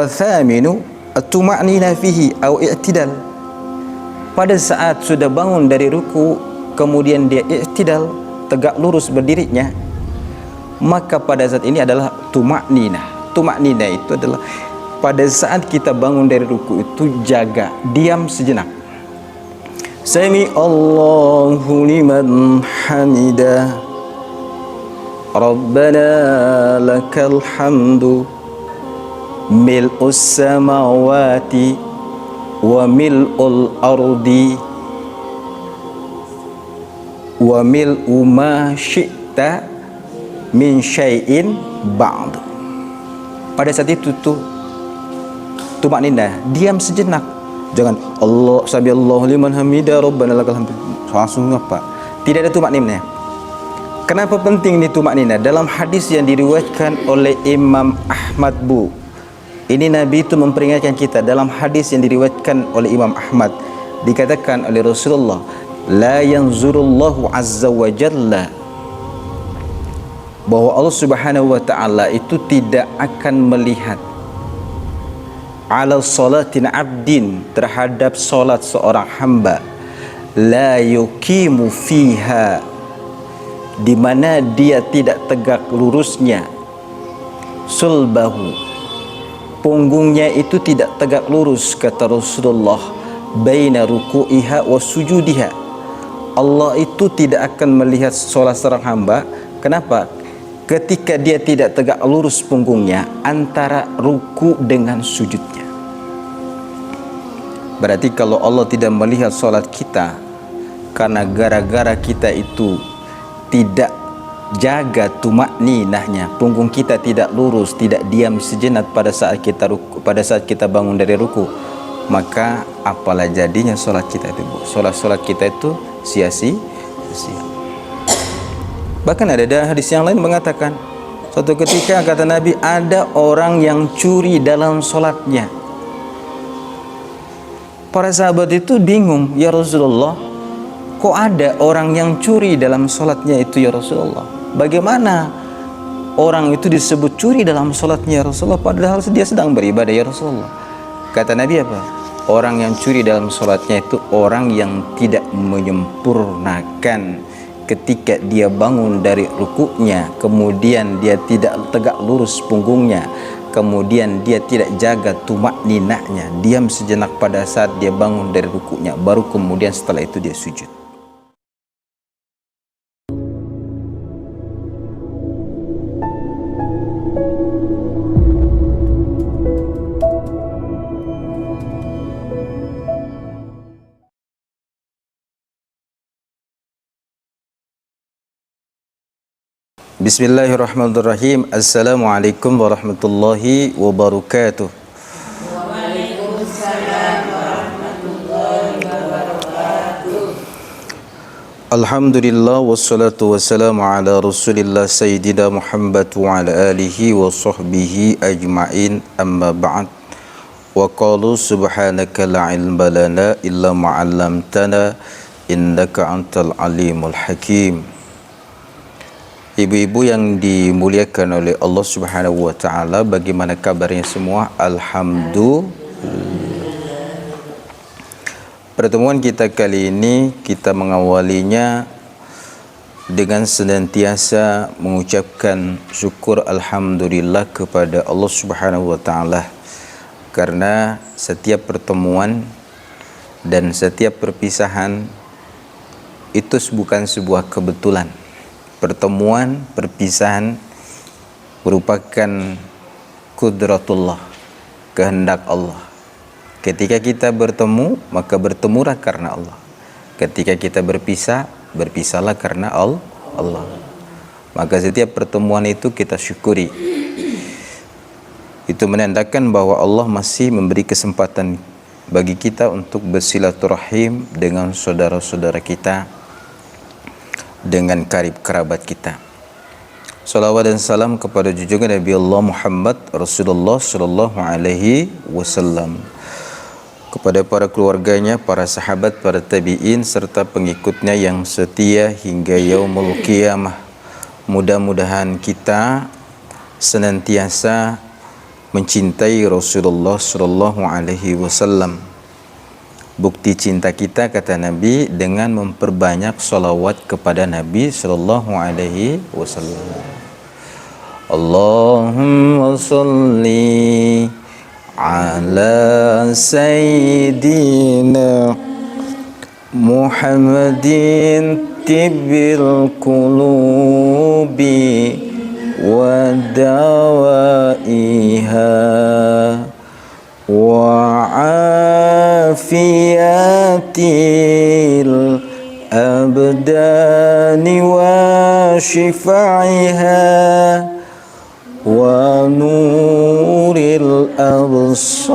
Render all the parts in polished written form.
Wa thaminu at-tuma'nina fihi au i'tidal. Pada saat sudah bangun dari ruku, kemudian dia i'tidal, tegak lurus berdirinya, maka pada saat ini adalah tuma'nina. Tuma'nina itu adalah pada saat kita bangun dari ruku itu jaga, diam sejenak. Sami Allahu liman hamidah, Rabbana lakal hamdu, mil'us samawati wa mil'ul ardi wa mil'u ma syi'ta min syai'in ba'd. Pada saat itu tuh tumakninah, diam sejenak. Jangan Allah sami Allahu liman hamidah Rabbana lakal hamdu langsung apa? Tidak ada tumakninah. Kenapa penting ini tumakninah? Dalam hadis yang diriwayatkan oleh Imam Ahmad Bu, ini Nabi itu memperingatkan kita. Dalam hadis yang diriwayatkan oleh Imam Ahmad, dikatakan oleh Rasulullah, la yanzurullahu azza wa jalla, bahwa Allah subhanahu wa ta'ala itu tidak akan melihat ala salatin abdin, terhadap salat seorang hamba, la yuqimu fiha, di mana dia tidak tegak lurusnya, sulbahu, punggungnya itu tidak tegak lurus, kata Rasulullah, baina ruku'iha wa sujudiha. Allah itu tidak akan melihat salat seorang hamba. Kenapa? Ketika dia tidak tegak lurus punggungnya antara ruku dengan sujudnya. Berarti kalau Allah tidak melihat salat kita karena gara-gara kita itu tidak jaga tumakninahnya, punggung kita tidak lurus, tidak diam sejenak pada saat kita ruku, pada saat kita bangun dari ruku, maka apalah jadinya salat kita itu? Salat kita itu sia-sia. Bahkan ada hadis yang lain mengatakan, suatu ketika kata Nabi, ada orang yang curi dalam salatnya. Para sahabat itu bingung, ya Rasulullah, kok ada orang yang curi dalam salatnya itu ya Rasulullah? Bagaimana orang itu disebut curi dalam salatnya ya Rasulullah, padahal dia sedang beribadah ya Rasulullah? Kata Nabi apa? Orang yang curi dalam salatnya itu orang yang tidak menyempurnakan ketika dia bangun dari rukuknya, kemudian dia tidak tegak lurus punggungnya, kemudian dia tidak jaga tumakninahnya, diam sejenak pada saat dia bangun dari rukuknya, baru kemudian setelah itu dia sujud. Bismillahirrahmanirrahim. Assalamualaikum warahmatullahi wabarakatuh. Waalaikumsalam warahmatullahi wabarakatuh. Alhamdulillah wassalatu wassalamu ala Rasulillah Sayyidina Muhammad wa ala alihi wa sahbihi ajma'in, amma ba'd. Wa qalu subhanaka la ilma lana illa ma 'allamtana innaka antal alimul hakim. Ibu-ibu yang dimuliakan oleh Allah Subhanahu wa taala, bagaimana kabarnya semua? Alhamdulillah. Pertemuan kita kali ini kita mengawalinya dengan senantiasa mengucapkan syukur alhamdulillah kepada Allah Subhanahu wa taala, karena setiap pertemuan dan setiap perpisahan itu bukan sebuah kebetulan. Pertemuan, perpisahan merupakan kudratullah, kehendak Allah. Ketika kita bertemu, maka bertemulah karena Allah. Ketika kita berpisah, berpisahlah karena Allah. Maka setiap pertemuan itu kita syukuri. Itu menandakan bahwa Allah masih memberi kesempatan bagi kita untuk bersilaturahim dengan saudara-saudara kita, dengan karib kerabat kita. Salawat dan salam kepada junjungan Nabi Allah Muhammad Rasulullah sallallahu alaihi wasallam, kepada para keluarganya, para sahabat, para tabi'in serta pengikutnya yang setia hingga yaumul qiyamah. Mudah-mudahan kita senantiasa mencintai Rasulullah sallallahu alaihi wasallam. Bukti cinta kita, kata Nabi, dengan memperbanyak salawat kepada Nabi sallallahu alaihi wasallam. Allahumma salli ala sayyidina Muhammadin tibbil qulubi wa dawaiha wa afiyatil abdani wa shifaiha wa nuril absari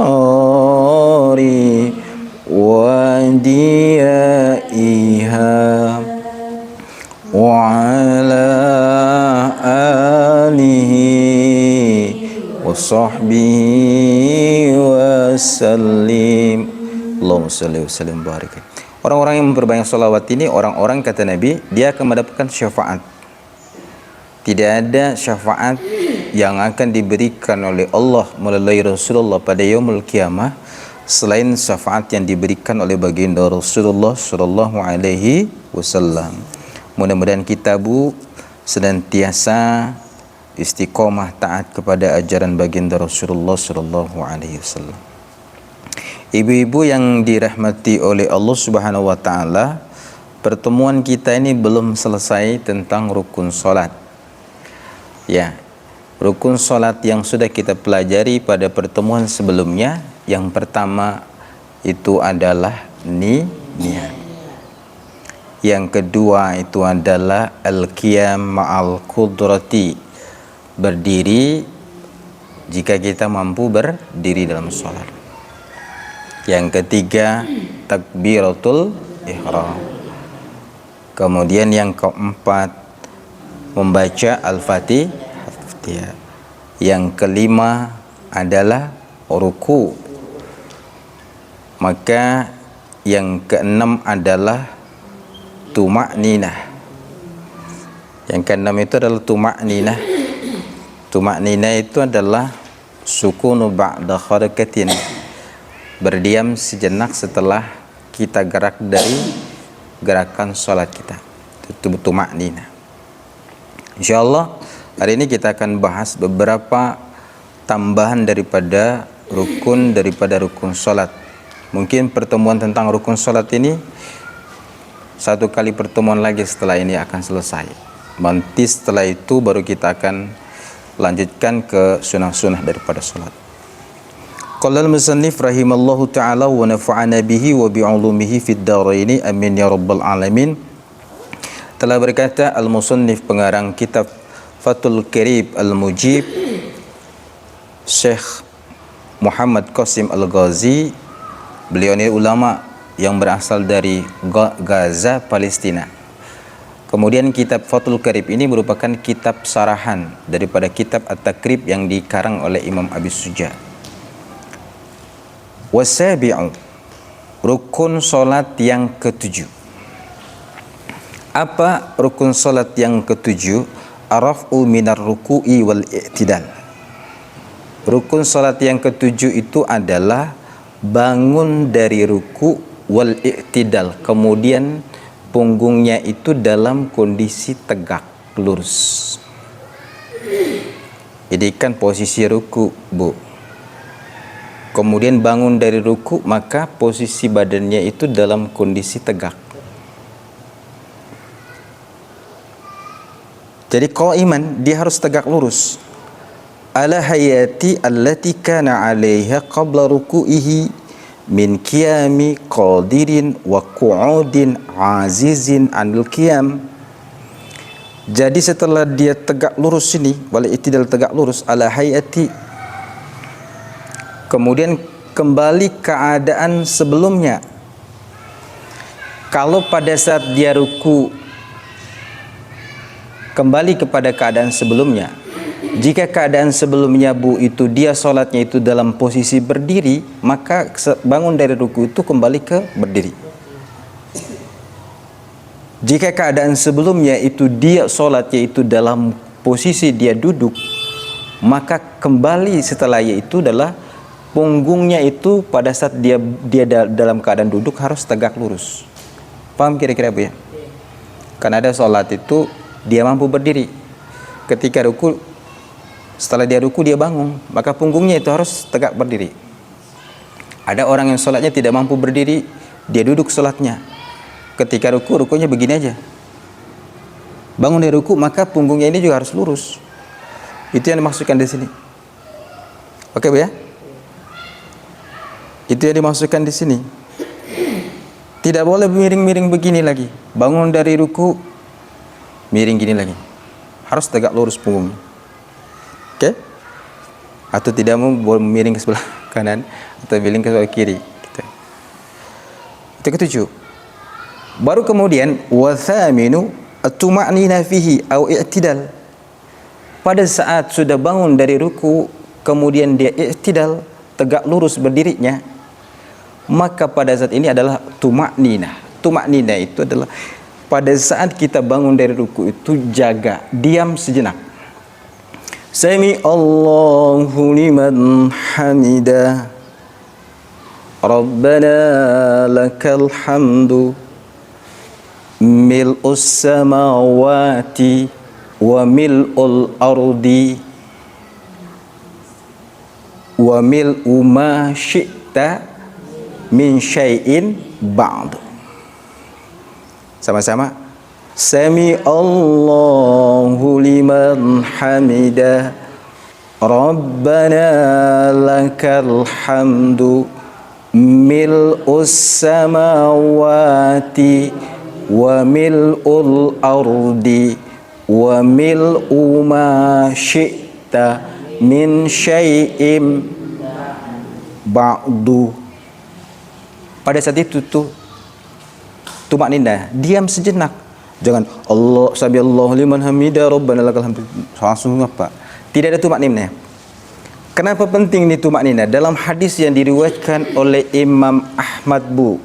wa diyaiha wa ala alihi wa sahbihi wa sallim. Allahumma salli wa sallim barik. Orang-orang yang memperbanyak salawat ini, orang-orang, kata Nabi, dia akan mendapatkan syafaat. Tidak ada syafaat yang akan diberikan oleh Allah melalui Rasulullah pada yaumul kiamah selain syafaat yang diberikan oleh baginda Rasulullah sallallahu alaihi wasallam. Mudah-mudahan kita, Bu, senantiasa istiqomah taat kepada ajaran baginda Rasulullah sallallahu alaihi wasallam. Ibu-ibu yang dirahmati oleh Allah Subhanahu wa taala, pertemuan kita ini belum selesai tentang rukun salat. Ya, rukun salat yang sudah kita pelajari pada pertemuan sebelumnya, yang pertama itu adalah niat. Yang kedua itu adalah al-qiyam ma'al qudrati, berdiri jika kita mampu berdiri dalam salat. Yang ketiga takbiratul ihram. Kemudian yang keempat membaca Al-Fatihah. Yang kelima adalah ruku. Maka yang keenam adalah tuma'ninah. Yang keenam itu adalah tuma'ninah. Tuma'ninah itu adalah sukunu ba'da kharakatin, berdiam sejenak setelah kita gerak dari gerakan salat kita. Itu tuma'ninah. InsyaAllah hari ini kita akan bahas beberapa tambahan daripada rukun salat. Mungkin pertemuan tentang rukun salat ini satu kali pertemuan lagi setelah ini akan selesai. Nanti setelah itu baru kita akan lanjutkan ke sunah-sunah daripada salat. Qala al-musannif rahimallahu ta'ala wa nafa'ana bihi wa bi'ulumihi fid dharaini amin ya rabbal alamin. Telah berkata al-musannif, pengarang kitab Fathul Qarib al-Mujib, Syekh Muhammad Qasim Al-Ghazi. Beliau ini ulama yang berasal dari Gaza, Palestina. Kemudian kitab Fathul Qarib ini merupakan kitab sarahan daripada kitab At-Takrib yang dikarang oleh Imam Abi Suja. Wasabi'u, rukun salat yang ketujuh. Apa rukun salat yang ketujuh? Araf'u minar ruku'i wal i'tidal. Rukun salat yang ketujuh itu adalah bangun dari ruku wal i'tidal, kemudian punggungnya itu dalam kondisi tegak lurus. Jadi kan posisi ruku, Bu. Kemudian bangun dari ruku, maka posisi badannya itu dalam kondisi tegak. Jadi qaiman, dia harus tegak lurus. Ala hayati allati kana 'alaiha qabla ruku'ihi min qiyami qadirin wa qu'udin azizin 'anil qiyam. Jadi setelah dia tegak lurus ini, wal i'tidal tegak lurus, ala hayati, kemudian kembali keadaan sebelumnya. Kalau pada saat dia ruku kembali kepada keadaan sebelumnya. Jika keadaan sebelumnya, Bu, itu dia sholatnya itu dalam posisi berdiri, maka bangun dari ruku itu kembali ke berdiri. Jika keadaan sebelumnya itu dia sholatnya itu dalam posisi dia duduk, maka kembali setelah itu adalah punggungnya itu pada saat dia dalam keadaan duduk harus tegak lurus. Paham kira-kira Bu ya? Karena ada sholat itu dia mampu berdiri. Ketika ruku, setelah dia ruku dia bangun, maka punggungnya itu harus tegak berdiri. Ada orang yang sholatnya tidak mampu berdiri, dia duduk sholatnya. Ketika ruku, rukunya begini aja. Bangun dari ruku, maka punggungnya ini juga harus lurus. Itu yang dimaksudkan di sini. Oke Bu ya? Itu yang dimaksudkan di sini. Tidak boleh miring-miring begini lagi. Bangun dari ruku, miring gini lagi. Harus tegak lurus punggungnya. Oke? Atau tidak mau miring ke sebelah kanan atau miring ke sebelah kiri. Gitu. Itu ketujuh. Baru kemudian wathaminu at-tuma'nina fihi au i'tidal. Pada saat sudah bangun dari ruku, kemudian dia i'tidal, tegak lurus berdirinya, maka pada saat ini adalah tuma'nina. Tuma'nina itu adalah pada saat kita bangun dari ruku itu jaga, diam sejenak. Sami Allahu liman hamidah. Rabbana lakal hamdu mil'us samawati wa mil'ul ardi wa mil'u ma syi'ta min syai'in ba'd. Sama-sama. Sami Allahu liman hamidah. Rabbana lakal hamdu mil'us samawati wa mil'ul ardi wa mil'u ma syi'ta min syai'im ba'du. Pada saat itu tumakninah, diam sejenak. Jangan Allah sami Allahu liman hamidah rabbana lakal hamdu langsung apa? Tidak ada tumakninah. Kenapa penting ini tumakninah? Dalam hadis yang diriwayatkan oleh Imam Ahmad Bu,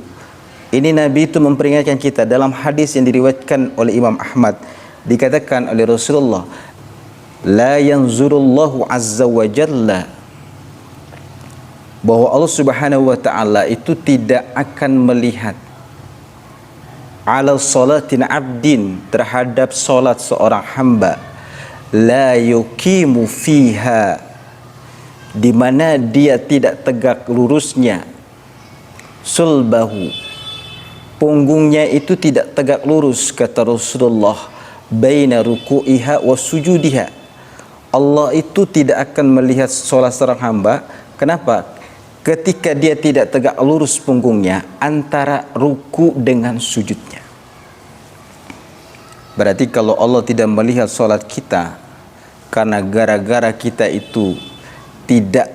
ini Nabi itu memperingatkan kita. Dalam hadis yang diriwayatkan oleh Imam Ahmad, dikatakan oleh Rasulullah, la yanzurullahu azza wa jalla, bahwa Allah Subhanahu wa taala itu tidak akan melihat ala salatin abdin, terhadap salat seorang hamba, la yuqimu fiha, di mana dia tidak tegak lurusnya, sulbahu, punggungnya itu tidak tegak lurus, kata Rasulullah, baina ruku'iha wa sujudiha. Allah itu tidak akan melihat salat seorang hamba. Kenapa? Ketika dia tidak tegak lurus punggungnya antara ruku dengan sujudnya. Berarti kalau Allah tidak melihat salat kita karena gara-gara kita itu tidak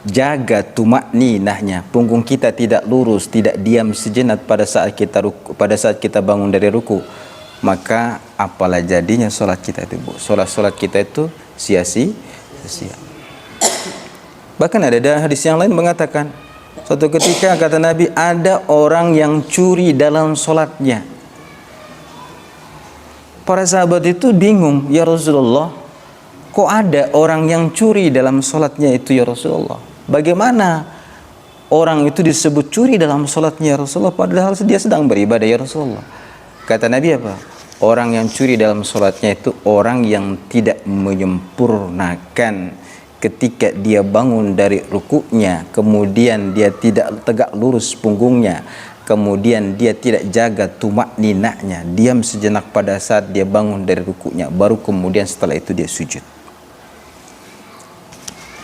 jaga tumakninahnya, punggung kita tidak lurus, tidak diam sejenak pada saat kita ruku, pada saat kita bangun dari ruku, maka apalah jadinya salat kita itu, Bu? Salat kita itu sia-sia. Bahkan ada hadis yang lain mengatakan, suatu ketika kata Nabi, ada orang yang curi dalam salatnya. Para sahabat itu bingung, ya Rasulullah, kok ada orang yang curi dalam salatnya itu ya Rasulullah? Bagaimana orang itu disebut curi dalam salatnya ya Rasulullah, padahal dia sedang beribadah ya Rasulullah? Kata Nabi apa? Orang yang curi dalam salatnya itu orang yang tidak menyempurnakan ketika dia bangun dari rukuknya, kemudian dia tidak tegak lurus punggungnya, kemudian dia tidak jaga tumakninahnya, diam sejenak pada saat dia bangun dari rukuknya, baru kemudian setelah itu dia sujud.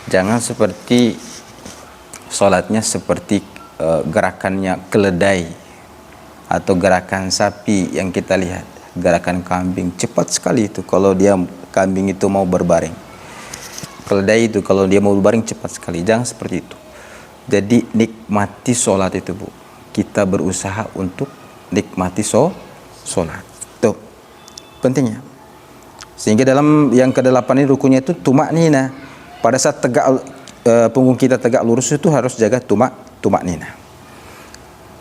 Jangan seperti sholatnya seperti gerakannya keledai atau gerakan sapi yang kita lihat, gerakan kambing cepat sekali itu. Kalau dia kambing itu mau berbaring, keledai itu kalau dia mau berbaring cepat sekali. Jangan seperti itu. Jadi nikmati sholat itu, Bu. Kita berusaha untuk nikmati sholat. Tuh pentingnya. Sehingga dalam yang ke-8 ini rukunya itu tumaknina. Pada saat tegak punggung kita tegak lurus itu harus jaga tumaknina.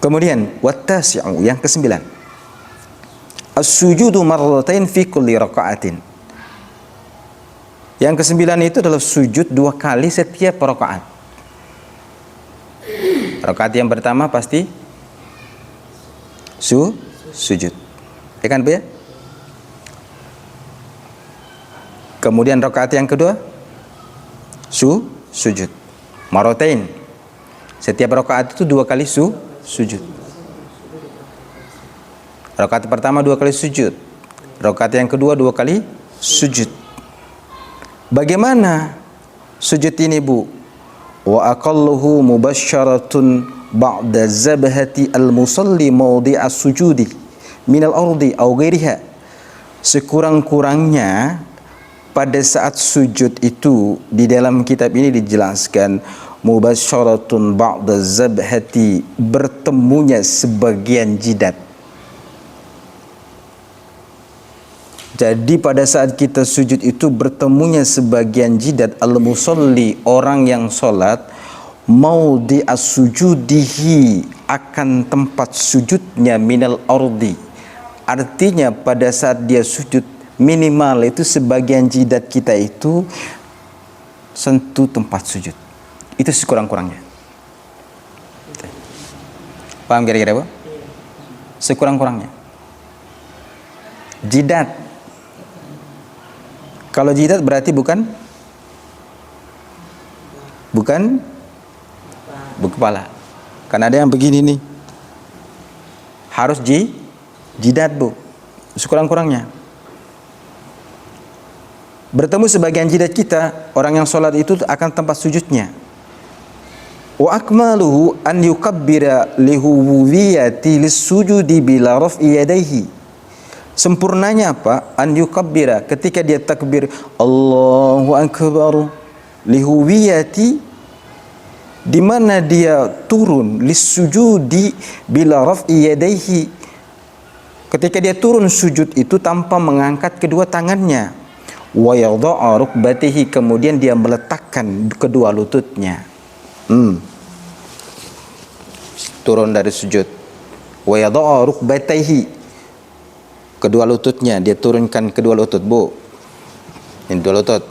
Kemudian wattasi'u, yang ke-9, as-sujudu marratain fi kulli raka'atin. Yang kesembilan itu adalah sujud 2 kali setiap rakaat. Rakaat yang pertama pasti sujud. Ya kan, Bu ya? Kemudian rakaat yang kedua sujud. Marotain. Setiap rakaat itu 2 kali sujud. Rakaat pertama 2 kali sujud. Rakaat yang kedua 2 kali sujud. Bagaimana sujud ini, Bu? Wa aqalluhu mubasyaratun ba'da zabhati al-musalli mawdi'a sujudi minal ardi aw ghairiha. Sekurang-kurangnya pada saat sujud itu di dalam kitab ini dijelaskan mubasyaratun ba'da zabhati, bertemunya sebagian jidat. Jadi pada saat kita sujud itu bertemunya sebagian jidat al-musalli, orang yang sholat, maudhi'as sujudihi, akan tempat sujudnya minal ardi. Artinya pada saat dia sujud minimal itu sebagian jidat kita itu sentuh tempat sujud. Itu sekurang-kurangnya. Paham kira-kira, Bu? Sekurang-kurangnya. Jidat. Kalau jidat berarti bukan kepala. Karena ada yang begini nih. Harus jidat, Bu. Sekurang-kurangnya. Bertemu sebagian jidat kita, orang yang sholat itu akan tempat sujudnya. Wa akmaluhu an yukabbira lihuwiyati lis-sujudi bila raf'i yadayhi. Sempurnanya apa? An yukabbira, ketika dia takbir Allahu akbar, lihuwiyati, di mana dia turun, lis-sujudi bila raf'i yadayhi, ketika dia turun sujud itu tanpa mengangkat kedua tangannya. Wa yadha'a rukbatihi, kemudian dia meletakkan kedua lututnya. Turun dari sujud. Wa yadha'a rukbatayhi, kedua lututnya, dia turunkan kedua lutut, Bu. Ini dua lutut.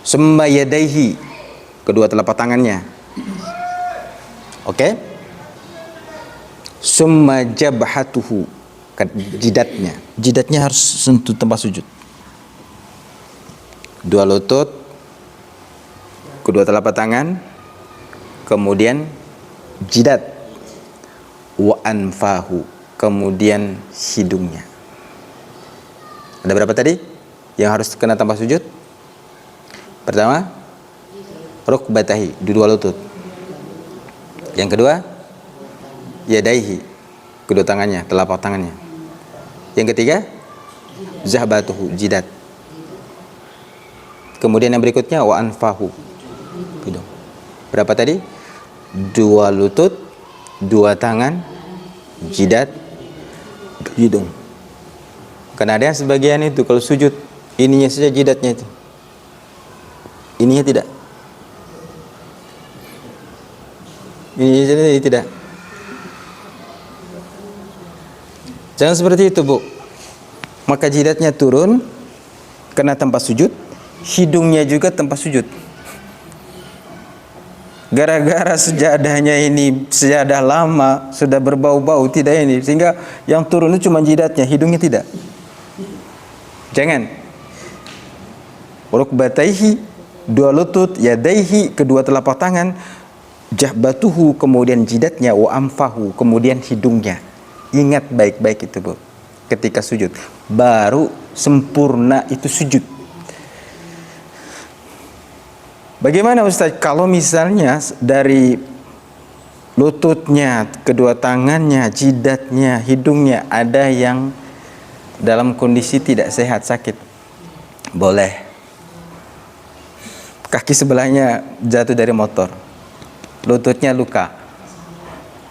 Summa yadayhi, kedua telapak tangannya. Oke? Summa jabhatuhu, jidatnya. Jidatnya harus sentuh tempat sujud. Dua lutut, kedua telapak tangan, kemudian jidat. Wa anfahu, kemudian hidungnya. Ada berapa tadi yang harus kena tanpa sujud? Pertama, rukbatahi, dua lutut. Yang kedua, yadaihi, kedua tangannya, telapak tangannya. Yang ketiga, zahbatuhu, jidat. Kemudian yang berikutnya, wa anfahu, hidung. Berapa tadi? Dua lutut, dua tangan, jidat, hidung. Karena ada yang sebagian itu kalau sujud ininya saja jidatnya itu, ininya tidak, ininya saja tidak. Jangan seperti itu, Bu. Maka jidatnya turun kena tempat sujud, hidungnya juga tempat sujud. Gara-gara sejadahnya ini sejadah lama, sudah berbau-bau, tidak ini, sehingga yang turun itu cuma jidatnya, hidungnya tidak. Jangan. Rukbataihi, dua lutut, yadaihi, kedua telapak tangan, jahbatuhu, kemudian jidatnya, wa amfahu, kemudian hidungnya. Ingat baik-baik itu, Bu. Ketika sujud, baru sempurna itu sujud. Bagaimana Ustaz kalau misalnya dari lututnya, kedua tangannya, jidatnya, hidungnya ada yang dalam kondisi tidak sehat, sakit? Boleh. Kaki sebelahnya jatuh dari motor, lututnya luka.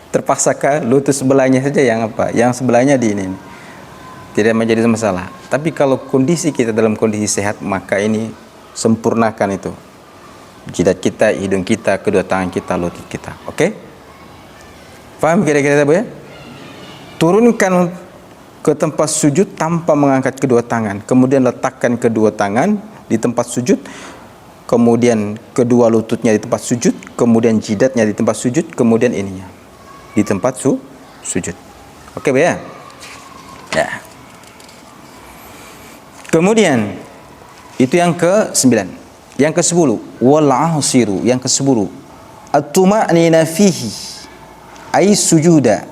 Terpaksakah lutut sebelahnya saja yang apa? Yang sebelahnya di ini. Tidak menjadi masalah. Tapi kalau kondisi kita dalam kondisi sehat, maka ini sempurnakan itu. Jidat kita, hidung kita, kedua tangan kita, lutut kita. Oke? Paham kira-kira, Bu ya? Turunkan ke tempat sujud tanpa mengangkat kedua tangan. Kemudian letakkan kedua tangan di tempat sujud, kemudian kedua lututnya di tempat sujud, kemudian jidatnya di tempat sujud, kemudian ininya di tempat sujud. Oke, ya? Ya. Kemudian itu yang ke-9. Yang ke-10, wal ahsiru, yang ke-10, at-tuma'nina fihi ai sujuda.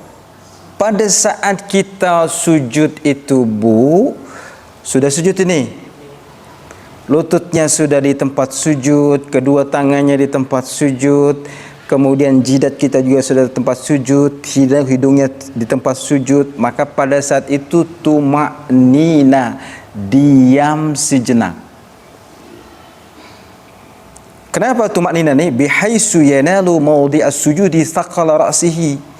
Pada saat kita sujud itu, Bu, sudah sujud ini, lututnya sudah di tempat sujud, kedua tangannya di tempat sujud, kemudian jidat kita juga sudah di tempat sujud, hidungnya di tempat sujud, maka pada saat itu tuma'nina, diam sejenak. Kenapa tuma'nina nih? Bihaisu yanalu mawdi'as sujudi thaqala ra'sihi,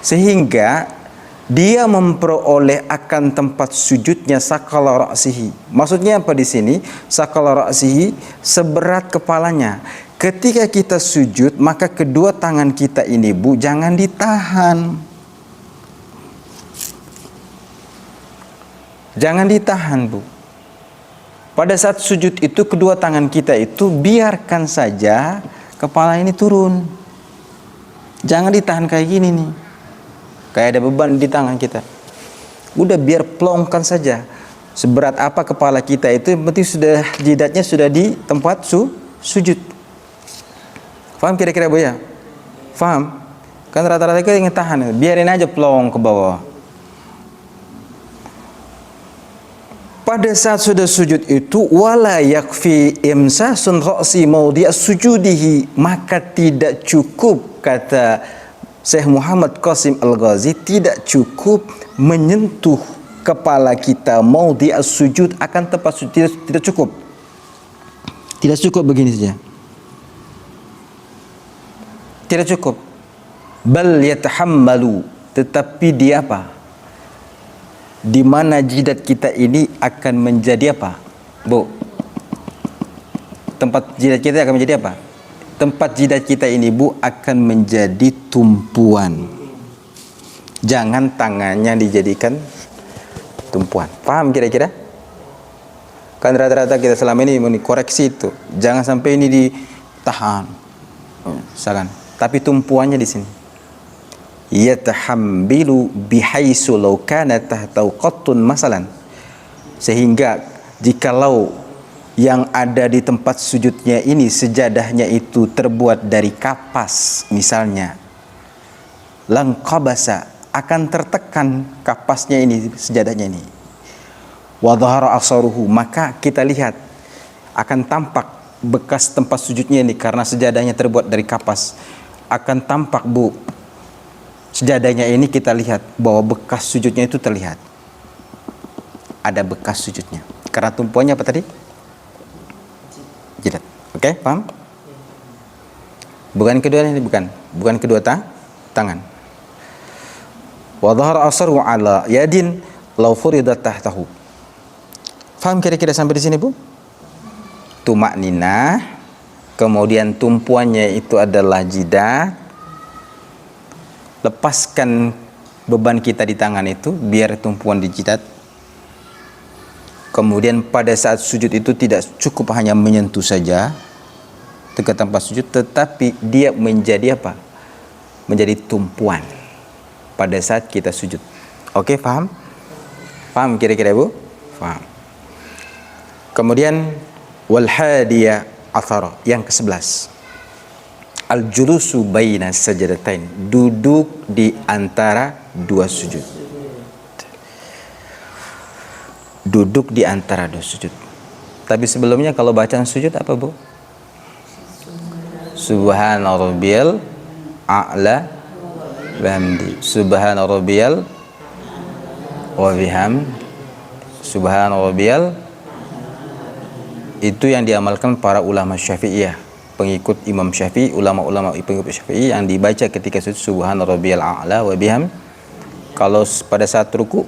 sehingga dia memperoleh akan tempat sujudnya sakala ra'sihi. Maksudnya apa di sini? Sakala ra'sihi, seberat kepalanya. Ketika kita sujud, maka kedua tangan kita ini, Bu, jangan ditahan. Jangan ditahan, Bu. Pada saat sujud itu, kedua tangan kita itu biarkan saja kepala ini turun. Jangan ditahan kayak gini nih, kayak ada beban di tangan kita. Udah biar plongkan saja. Seberat apa kepala kita itu, yang penting sudah jidatnya sudah di tempat sujud. Faham kira-kira, Bu, ya? Faham? Kan rata-rata kita ingin tahan, biarin aja plong ke bawah. Pada saat sudah sujud itu, wala yakfi imsasun ra'si mawdi'as sujudihi, maka tidak cukup, kata Syekh Muhammad Qasim Al-Ghazi, tidak cukup menyentuh kepala kita mawdi'as sujud, akan tempat sujud, tidak cukup. Tidak cukup begini saja. Tidak cukup. Bal yatahammalu, tetapi dia apa? Di mana jidat kita ini akan menjadi apa, Bu? Tempat jidat kita akan menjadi apa? Tempat jidat kita ini, Bu, akan menjadi tumpuan. Jangan tangannya dijadikan tumpuan. Paham kira-kira? Kan rata-rata kita selama ini koreksi itu. Jangan sampai ini ditahan. Misalkan. Tapi tumpuannya di sini. Yatahambilu bihaisu law kana tahtau qattun masalan, sehingga jikalau yang ada di tempat sujudnya ini, sejadahnya itu terbuat dari kapas misalnya, langqabasa, akan tertekan kapasnya ini, sejadahnya ini, wa dhahara asaruhu, maka kita lihat akan tampak bekas tempat sujudnya ini, karena sejadahnya terbuat dari kapas, akan tampak, Bu, sejadahnya ini kita lihat bahwa bekas sujudnya itu terlihat. Ada bekas sujudnya. Karena tumpuannya apa tadi? Jidat. Oke, paham? Bukan kedua ini, bukan kedua tangan. Wa dhahara asaru ala yadin law furidat tahtahu. Paham kira-kira sampai di sini, Bu? Tuma'ninah, kemudian tumpuannya itu adalah jidat. Lepaskan beban kita di tangan itu, biar tumpuan di jidat. Kemudian pada saat sujud itu tidak cukup hanya menyentuh saja ke tempat sujud, tetapi dia menjadi apa? Menjadi tumpuan pada saat kita sujud. Oke, paham? Paham kira-kira, Bu? Paham. Kemudian wal hadiya athara, yang ke-11. Al-julusu baina sajadatain, duduk di antara dua sujud. Duduk di antara dua sujud. Tapi sebelumnya kalau bacaan sujud apa, Bu? Subhana rabbiyal a'la bihamdi. Subhana rabbiyal wa bihamdi. Subhana rabbiyal, itu yang diamalkan para ulama Syafi'iyah, pengikut Imam Syafi'i, ulama-ulama pengikut Syafi'i, yang dibaca ketika sujud subhana rabbiyal a'la wa biham. Kalau pada saat ruku,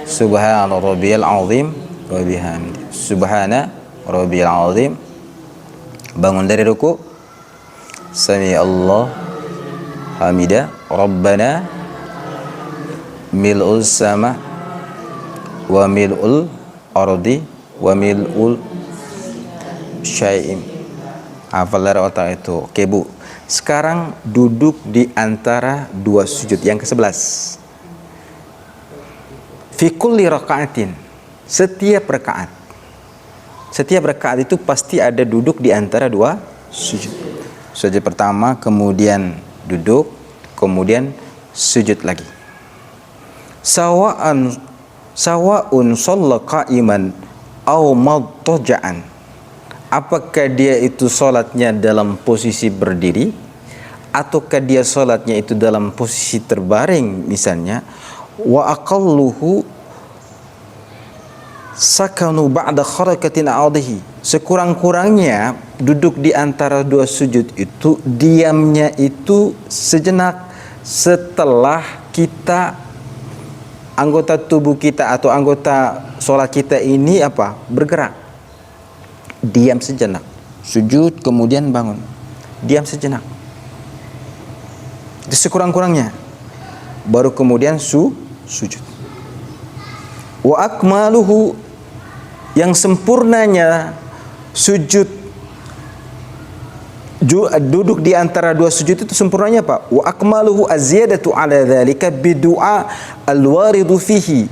subhana rabbiyal azim wa bihamdi. Subhana rabbiyal azim. Bangun dari ruku, sami Allah hamida rabbana mil'ul sama wa mil'ul ardi wa mil'ul syai'in. Hafal dari otak itu. Oke Bu, sekarang duduk di antara dua sujud yang ke-11. Fi kulli raka'atin, setiap rakaat itu pasti ada duduk di antara dua sujud. Sujud pertama, kemudian duduk, kemudian sujud lagi. Sawa'un shalla qa'iman aw madtaja'an, apakah dia itu sholatnya dalam posisi berdiri ataukah dia sholatnya itu dalam posisi terbaring misalnya. Wa aqalluhu sakanu ba'da kharakatin a'udhihi, sekurang-kurangnya duduk di antara dua sujud itu diamnya itu sejenak setelah kita anggota tubuh kita atau anggota sholat kita ini bergerak. Diam sejenak, sujud kemudian bangun, diam sejenak, itu sekurang-kurangnya, baru kemudian sujud. Wa akmaluhu, yang sempurnanya sujud duduk di antara dua sujud itu sempurnanya apa? Wa akmaluhu aziyadatu ala dzalika bidu'a alwaridu fihi,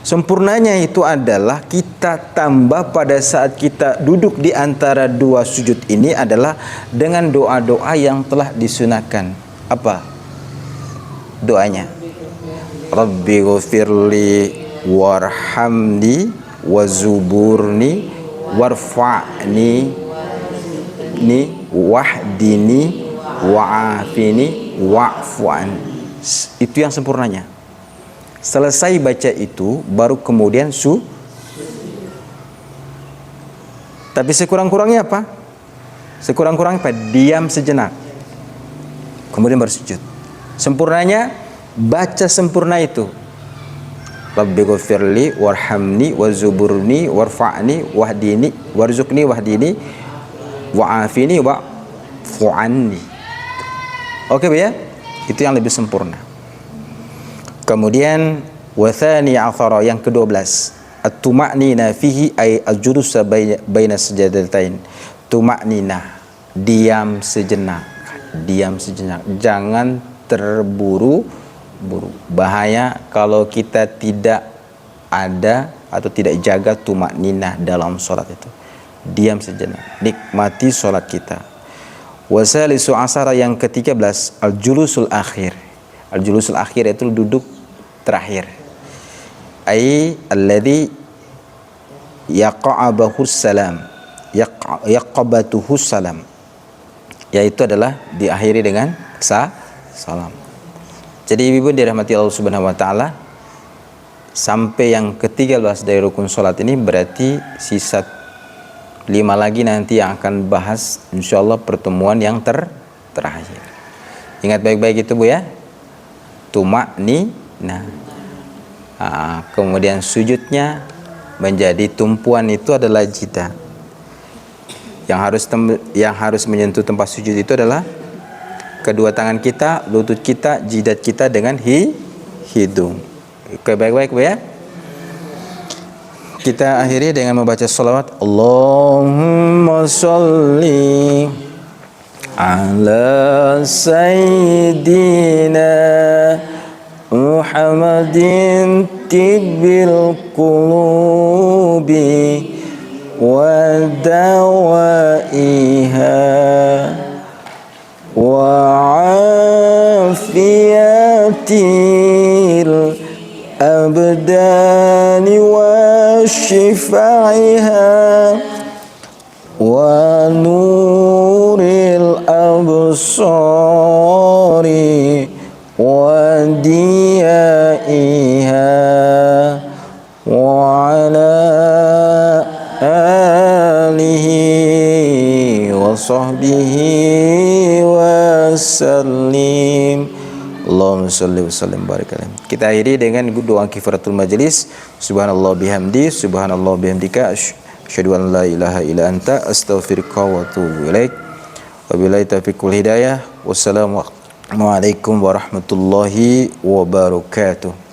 sempurnanya itu adalah kita tambah pada saat kita duduk di antara dua sujud ini adalah dengan doa-doa yang telah disunahkan. Apa doanya? Rabbi ghfirli warhamni wazuburni warfa'ni wahdini wa'afini wa'fu'an. Itu yang sempurnanya. Selesai baca itu baru kemudian tapi sekurang-kurangnya apa? Sekurang-kurangnya apa? Diam sejenak, kemudian bersujud. Sempurnanya baca sempurna itu. Rabbi ghfirli warhamni wazuburni warfa'ni wahdini warzuqni wahdini wa'afini wa'fu'anni. Oke Bu ya? Itu yang lebih sempurna. Kemudian wathani athara, yang ke-12, at-tuma'nina fihi ay al-julusa baina sajadatain. Tuma'nina, diam sejenak, jangan terburu-buru. Bahaya kalau kita tidak ada atau tidak jaga tuma'nina dalam sholat itu. Diam sejenak, nikmati sholat kita. Wasalisu asara, yang ke-13, al-julusul akhir. Al-julusul akhir itu duduk terakhir. Ai alladhi yaqa'abahu salam, yaqabatuhu salam, yaitu adalah diakhiri dengan salam. Jadi ibu dirahmati Allah Subhanahu wa taala, sampai yang ke-13 dari rukun salat ini berarti sisa 5 lagi nanti yang akan bahas insyaallah pertemuan yang terakhir. Ingat baik-baik itu Bu ya. Tuma'nina. Kemudian sujudnya menjadi tumpuan itu adalah jidah. Yang harus menyentuh tempat sujud itu adalah kedua tangan kita, lutut kita, jidat kita dengan hidung. Oke, baik-baik Bu ya. Kita akhiri dengan membaca salawat. Allahumma sholli ala sayyidina Muhammadin tibbil qulubi wa dawaiha wa afiyatil abdani wa shifaiha wa nuril absari wa diyaiha wa ala alihi wa sahbihi wa sallim. Allahumma shalli wa sallim barik alaihi. Kita akhiri dengan doa kifaratul majlis. Subhanallah bihamdi, subhanallah bihamdika, asyhadu an la ilaha illa anta, astaghfiruka wa atubu ilaik. Wabillahi taufiq wal hidayah. Wassalamualaikum warahmatullahi wabarakatuh.